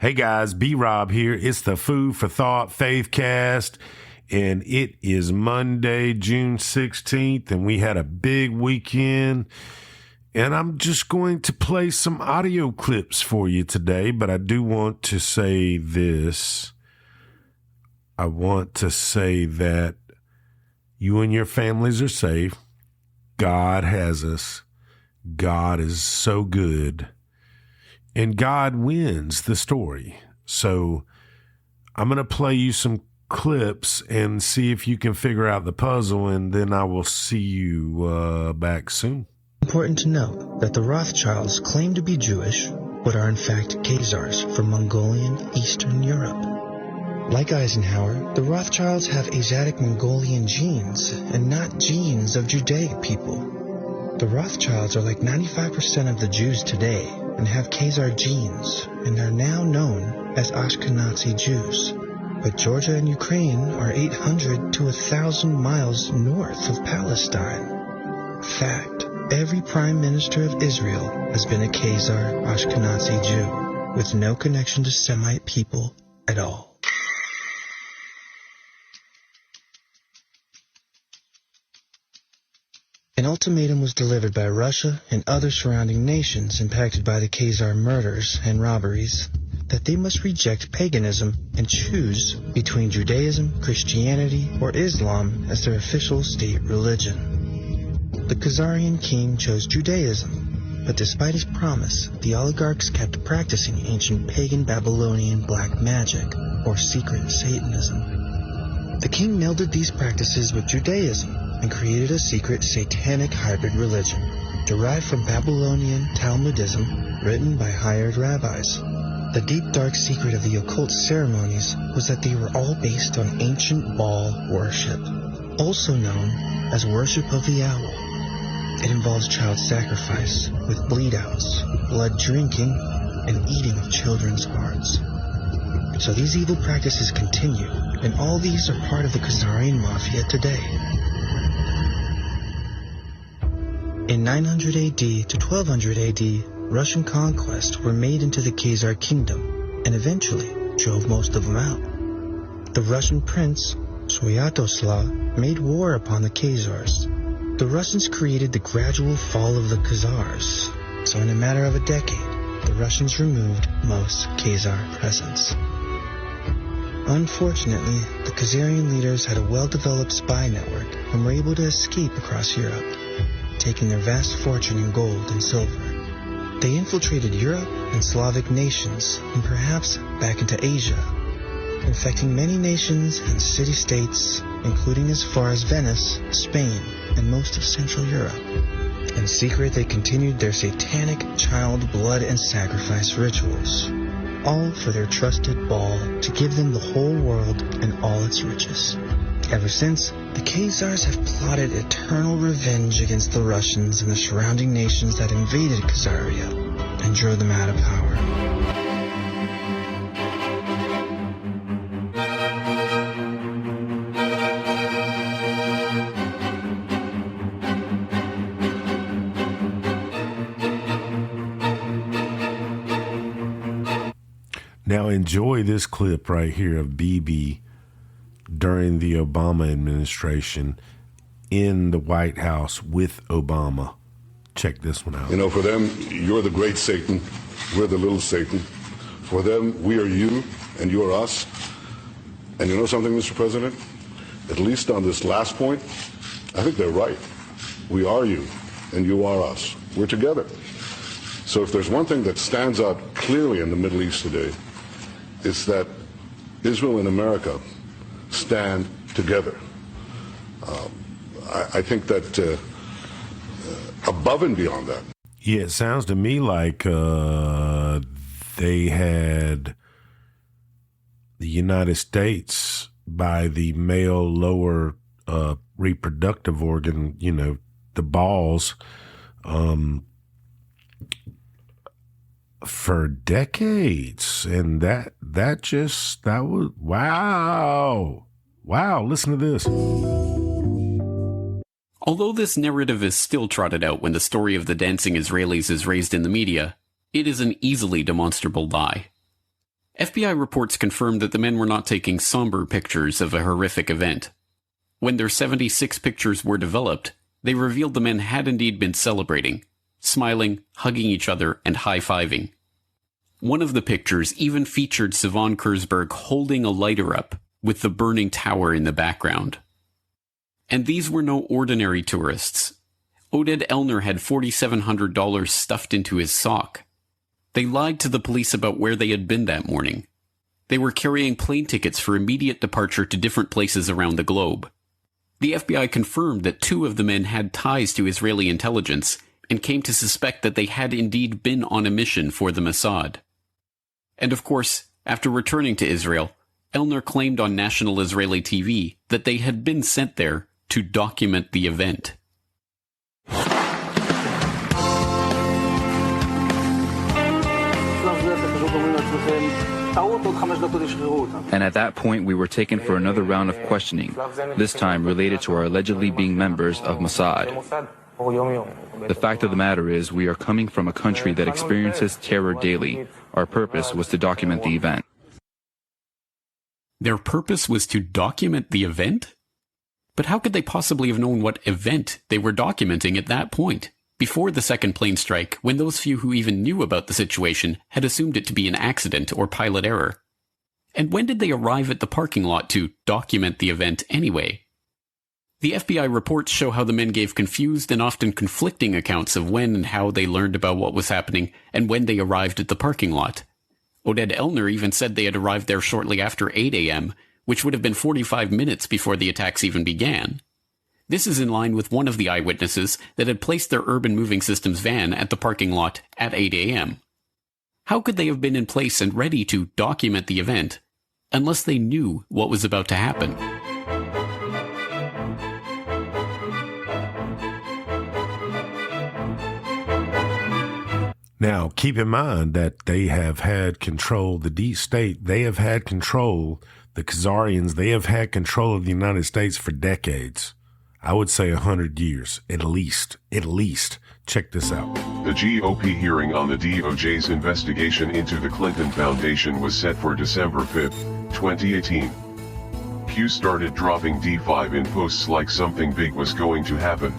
Hey guys, B-Rob here. It's the Food for Thought Faith Cast, and it is Monday, June 16th, and we had a big weekend. And I'm just going to play some audio clips for you today, but I do want to say this. I want to say that you and your families are safe. God has us. God is so good. And God wins the story. So I'm going to play you some clips and see if you can figure out the puzzle, and then I will see you back soon. Important to note that the Rothschilds claim to be Jewish, but are in fact Khazars from Mongolian Eastern Europe. Like Eisenhower, the Rothschilds have Asiatic Mongolian genes and not genes of Judaic people. The Rothschilds are like 95% of the Jews today and have Khazar genes and are now known as Ashkenazi Jews. But Georgia and Ukraine are 800 to 1,000 miles north of Palestine. Fact, every prime minister of Israel has been a Khazar Ashkenazi Jew with no connection to Semite people at all. An ultimatum was delivered by Russia and other surrounding nations impacted by the Khazar murders and robberies that they must reject paganism and choose between Judaism, Christianity, or Islam as their official state religion. The Khazarian king chose Judaism, but despite his promise, the oligarchs kept practicing ancient pagan Babylonian black magic, or secret Satanism. The king melded these practices with Judaism and created a secret satanic hybrid religion, derived from Babylonian Talmudism, written by hired rabbis. The deep dark secret of the occult ceremonies was that they were all based on ancient Baal worship, also known as worship of the owl. It involves child sacrifice, with bleed-outs, blood drinking, and eating of children's hearts. So these evil practices continue, and all these are part of the Khazarian Mafia today. In 900 AD to 1200 AD, Russian conquests were made into the Khazar kingdom and eventually drove most of them out. The Russian prince, Svyatoslav, made war upon the Khazars. The Russians created the gradual fall of the Khazars, so in a matter of a decade, the Russians removed most Khazar presence. Unfortunately, the Khazarian leaders had a well-developed spy network and were able to escape across Europe, taking their vast fortune in gold and silver. They infiltrated Europe and Slavic nations, and perhaps back into Asia, infecting many nations and city-states, including as far as Venice, Spain, and most of Central Europe. In secret, they continued their satanic child blood and sacrifice rituals, all for their trusted Baal to give them the whole world and all its riches. Ever since, the Khazars have plotted eternal revenge against the Russians and the surrounding nations that invaded Khazaria and drove them out of power. Now enjoy this clip right here of Bibi during the Obama administration in the White House with Obama. Check this one out. You know, for them, you're the great Satan, we're the little Satan. For them, we are you and you are us. And you know something, Mr. President? At least on this last point, I think they're right. We are you and you are us. We're together. So if there's one thing that stands out clearly in the Middle East today, it's that Israel and America stand together. I think that above and beyond that. Yeah, it sounds to me like they had the United States by the male lower reproductive organ, you know, the balls, for decades. And that was, wow, listen to this. Although this narrative is still trotted out when the story of the dancing Israelis is raised in the media, it is an easily demonstrable lie. FBI reports confirmed that the men were not taking somber pictures of a horrific event. When their 76 pictures were developed, they revealed the men had indeed been celebrating, smiling, hugging each other, and high-fiving. One of the pictures even featured Sivan Kurzberg holding a lighter up with the burning tower in the background. And these were no ordinary tourists. Oded Elner had $4,700 stuffed into his sock. They lied to the police about where they had been that morning. They were carrying plane tickets for immediate departure to different places around the globe. The FBI confirmed that 2 of the men had ties to Israeli intelligence and came to suspect that they had indeed been on a mission for the Mossad. And of course, after returning to Israel, Elner claimed on national Israeli TV that they had been sent there to document the event. And at that point, we were taken for another round of questioning, this time related to our allegedly being members of Mossad. The fact of the matter is, we are coming from a country that experiences terror daily. Our purpose was to document the event. Their purpose was to document the event? But how could they possibly have known what event they were documenting at that point, before the second plane strike, when those few who even knew about the situation had assumed it to be an accident or pilot error? And when did they arrive at the parking lot to document the event anyway? The FBI reports show how the men gave confused and often conflicting accounts of when and how they learned about what was happening and when they arrived at the parking lot. Oded Elner even said they had arrived there shortly after 8 a.m., which would have been 45 minutes before the attacks even began. This is in line with one of the eyewitnesses that had placed their urban moving systems van at the parking lot at 8 a.m. How could they have been in place and ready to document the event unless they knew what was about to happen? Now, keep in mind that they have had control, the deep state, they have had control, the Khazarians, they have had control of the United States for decades. I would say 100 years, at least. Check this out. The GOP hearing on the DOJ's investigation into the Clinton Foundation was set for December 5, 2018. Q started dropping D5 in posts like something big was going to happen.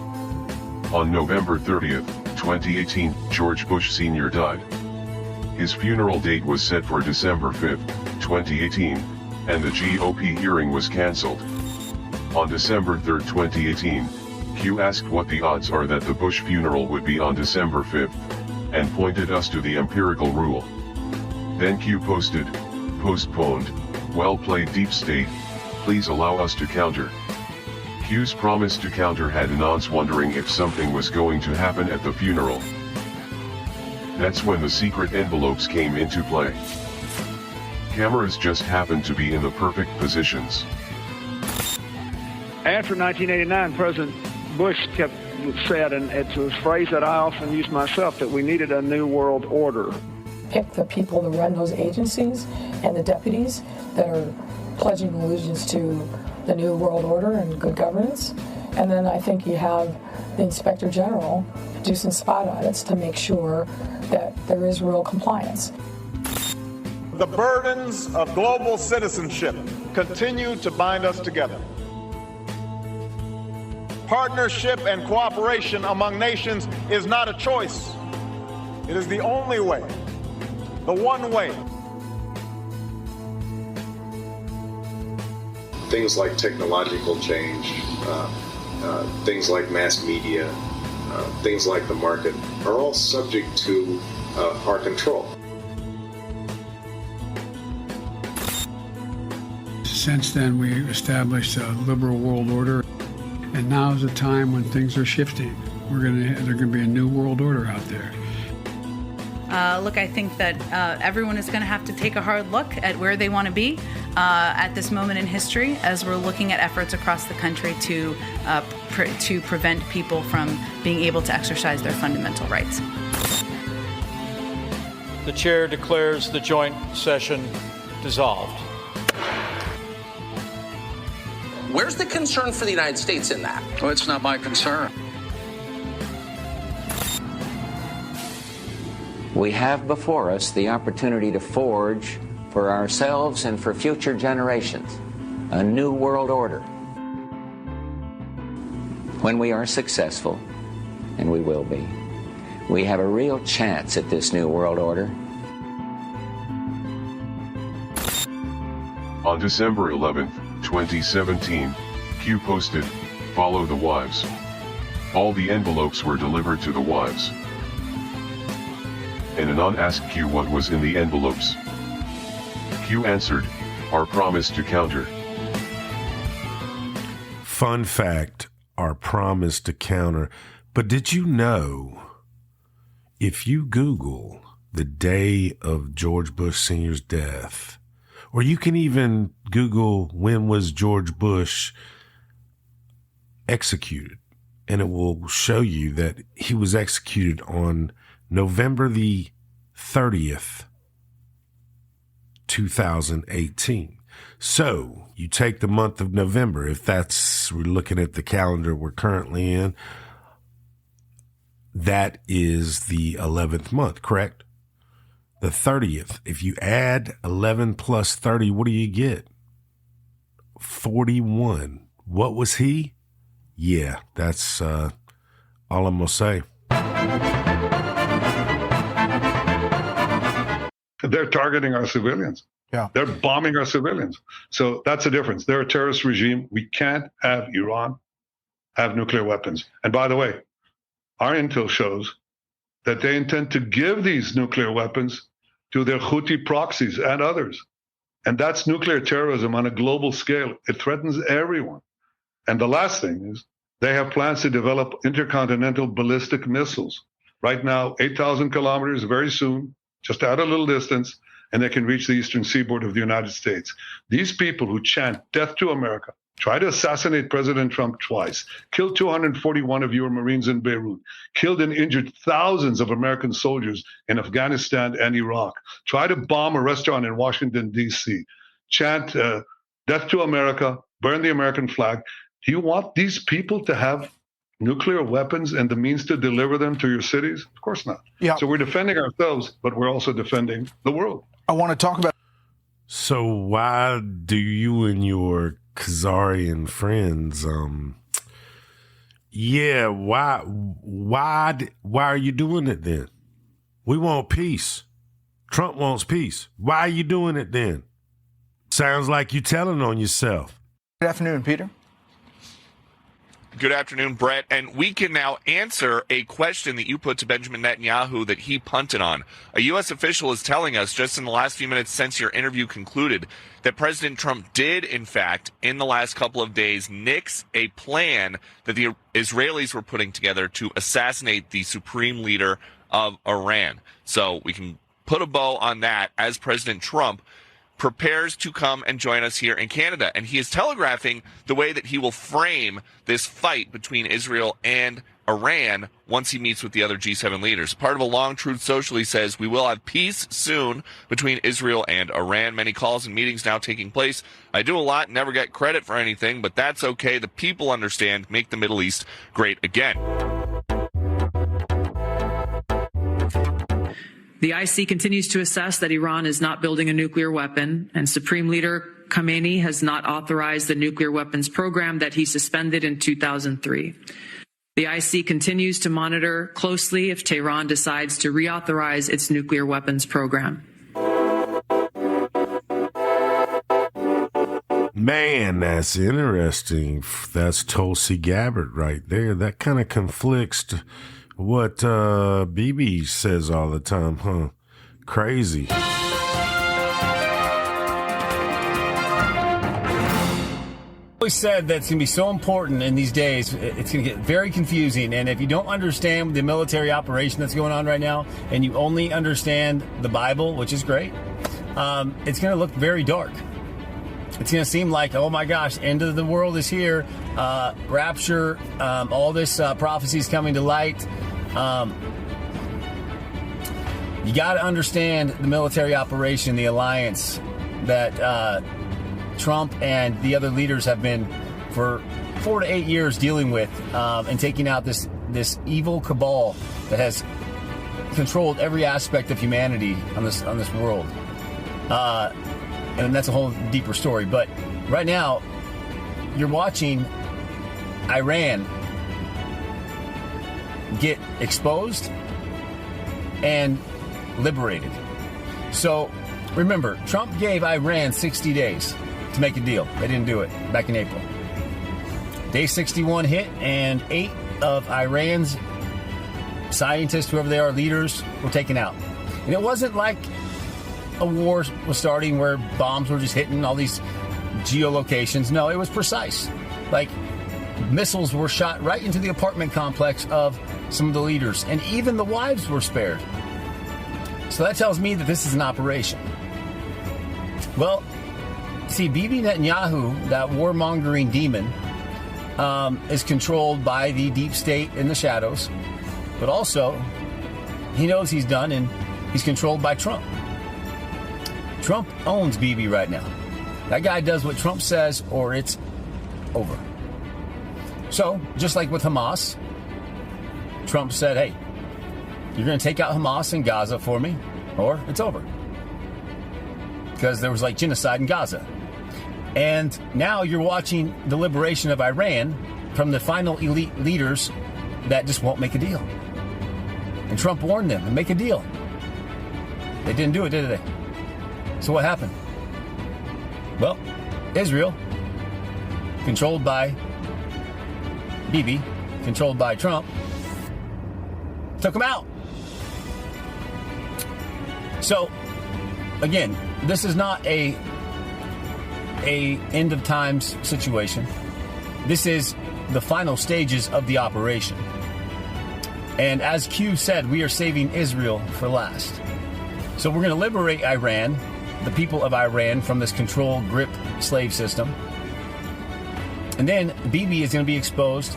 On November 30th, 2018, George Bush Sr. died. His funeral date was set for December 5, 2018, and the GOP hearing was cancelled. On December 3, 2018, Q asked what the odds are that the Bush funeral would be on December 5, and pointed us to the empirical rule. Then Q posted, "Postponed, well played deep state, please allow us to counter." Q's promise to counter had anons wondering if something was going to happen at the funeral. That's when the secret envelopes came into play. Cameras just happened to be in the perfect positions. After 1989, President Bush said, and it's a phrase that I often use myself, that we needed a new world order. Pick the people to run those agencies and the deputies that are pledging allegiance to the new world order and good governance. And then I think you have the Inspector General do some spot audits to make sure that there is real compliance. The burdens of global citizenship continue to bind us together. Partnership and cooperation among nations is not a choice. It is the only way, the one way. Things like technological change, things like mass media, things like the market are all subject to our control. Since then, we established a liberal world order, and now is a time when things are shifting. There's going to be a new world order out there. Look, I think that everyone is going to have to take a hard look at where they want to be at this moment in history, as we're looking at efforts across the country to prevent people from being able to exercise their fundamental rights. The chair declares the joint session dissolved. Where's the concern for the United States in that? Well, it's not my concern. We have before us the opportunity to forge, for ourselves and for future generations, a new world order. When we are successful, and we will be, we have a real chance at this new world order. On December 11, 2017, Q posted, "Follow the wives." All the envelopes were delivered to the wives. An anon asked Q what was in the envelopes. Q answered, "Our promise to counter." Fun fact, our promise to counter. But did you know, if you Google the day of George Bush Sr.'s death, or you can even Google when was George Bush executed, and it will show you that he was executed on November the 30th, 2018. So you take the month of November, if we're looking at the calendar we're currently in, that is the 11th month, correct? The 30th. If you add 11 plus 30, what do you get? 41. What was he? Yeah, that's all I'm going to say. They're targeting our civilians. Yeah. They're bombing our civilians. So that's the difference. They're a terrorist regime. We can't have Iran have nuclear weapons. And by the way, our intel shows that they intend to give these nuclear weapons to their Houthi proxies and others. And that's nuclear terrorism on a global scale. It threatens everyone. And the last thing is they have plans to develop intercontinental ballistic missiles. Right now, 8,000 kilometers, very soon, just add a little distance, and they can reach the eastern seaboard of the United States. These people who chant death to America, try to assassinate President Trump twice, killed 241 of your Marines in Beirut, killed and injured thousands of American soldiers in Afghanistan and Iraq, try to bomb a restaurant in Washington, D.C., chant death to America, burn the American flag. Do you want these people to have nuclear weapons and the means to deliver them to your cities? Of course not. Yeah. So we're defending ourselves, but we're also defending the world. I want to talk about. So why do you and your Khazarian friends, why are you doing it then? We want peace. Trump wants peace. Why are you doing it then? Sounds like you're telling on yourself. Good afternoon, Peter. Good afternoon, Brett. And we can now answer a question that you put to Benjamin Netanyahu that he punted on. A U.S. official is telling us just in the last few minutes since your interview concluded that President Trump did, in fact, in the last couple of days, nix a plan that the Israelis were putting together to assassinate the supreme leader of Iran. So we can put a bow on that as President Trump prepares to come and join us here in Canada. And he is telegraphing the way that he will frame this fight between Israel and Iran once he meets with the other G7 leaders. Part of a long truth social, he says, we will have peace soon between Israel and Iran. Many calls and meetings now taking place. I do a lot, never get credit for anything, but that's okay. The people understand. Make the Middle East great again. The IC continues to assess that Iran is not building a nuclear weapon, and Supreme Leader Khamenei has not authorized the nuclear weapons program that he suspended in 2003. The IC continues to monitor closely if Tehran decides to reauthorize its nuclear weapons program. Man, that's interesting. That's Tulsi Gabbard right there. That kind of conflicts what Bibi says all the time, huh? Crazy. Said that's going to be so important in these days. It's going to get very confusing, and if you don't understand the military operation that's going on right now and you only understand the Bible, which is great, it's going to look very dark. It's going to seem like, oh my gosh, end of the world is here, rapture, all this prophecy is coming to light. You got to understand the military operation, the alliance that Trump and the other leaders have been for 4 to 8 years dealing with and taking out this evil cabal that has controlled every aspect of humanity on this world. And that's a whole deeper story. But right now, you're watching Iran get exposed and liberated. So remember, Trump gave Iran 60 days to make a deal. They didn't do it back in April. Day 61 hit, and 8 of Iran's scientists, whoever they are, leaders, were taken out. And it wasn't like a war was starting where bombs were just hitting all these geolocations. No, it was precise. Like, missiles were shot right into the apartment complex of some of the leaders, and even the wives were spared. So that tells me that this is an operation. Well, see, Bibi Netanyahu, that warmongering demon, is controlled by the deep state in the shadows, but also he knows he's done, and he's controlled by Trump. Trump owns Bibi right now. That guy does what Trump says, or it's over. So, just like with Hamas, Trump said, hey, you're going to take out Hamas in Gaza for me, or it's over. Because there was like genocide in Gaza. And now you're watching the liberation of Iran from the final elite leaders that just won't make a deal. And Trump warned them to make a deal. They didn't do it, did they? So what happened? Well, Israel, controlled by Bibi, controlled by Trump, took them out. So, again, this is not a end of times situation. This is the final stages of the operation. And as Q said, we are saving Israel for last. So we're going to liberate Iran, the people of Iran, from this control grip slave system. And then Bibi is going to be exposed.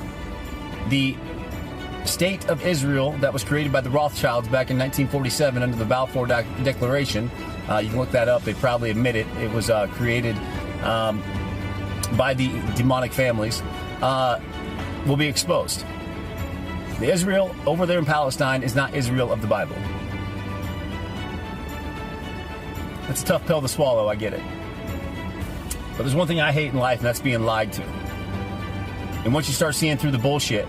The state of Israel that was created by the Rothschilds back in 1947 under the Balfour Declaration. You can look that up. They probably admit it. It was created by the demonic families. Will be exposed. The Israel over there in Palestine is not Israel of the Bible. It's a tough pill to swallow, I get it. But there's one thing I hate in life, and that's being lied to. And once you start seeing through the bullshit,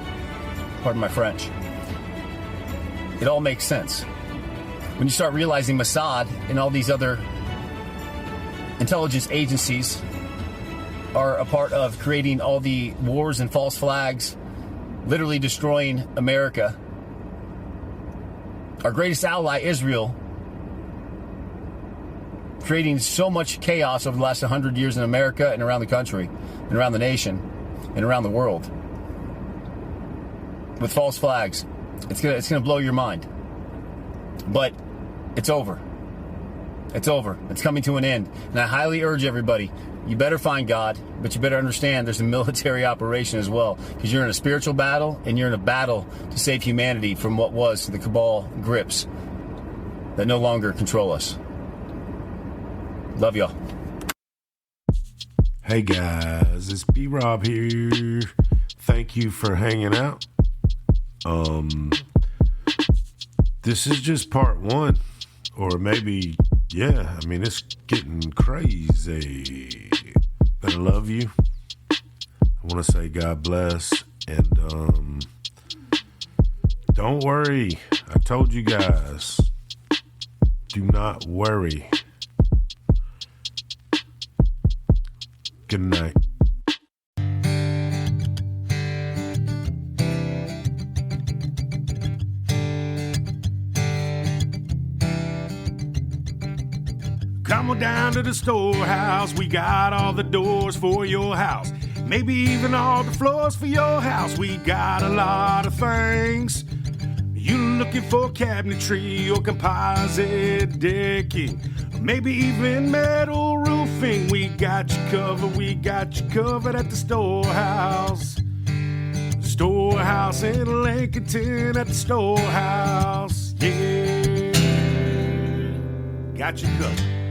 pardon my French, it all makes sense. When you start realizing Mossad and all these other intelligence agencies are a part of creating all the wars and false flags, literally destroying America. Our greatest ally, Israel, creating so much chaos over the last 100 years in America and around the country and around the nation and around the world with false flags. It's gonna blow your mind. But it's over. It's over. It's coming to an end. And I highly urge everybody, you better find God, but you better understand there's a military operation as well, because you're in a spiritual battle and you're in a battle to save humanity from what was the cabal grips that no longer control us. Love y'all. Hey guys, it's B-Rob here. Thank you for hanging out. This is just part one, or maybe, yeah, I mean, it's getting crazy. But I love you. I want to say God bless, and don't worry. I told you guys, do not worry. Good night. Come on down to the storehouse. We got all the doors for your house. Maybe even all the floors for your house. We got a lot of things. You looking for cabinetry or composite decking, or maybe even metal roofing. We got you covered. We got you covered at the storehouse. Storehouse in Lincolnton at the storehouse. Yeah, got you covered.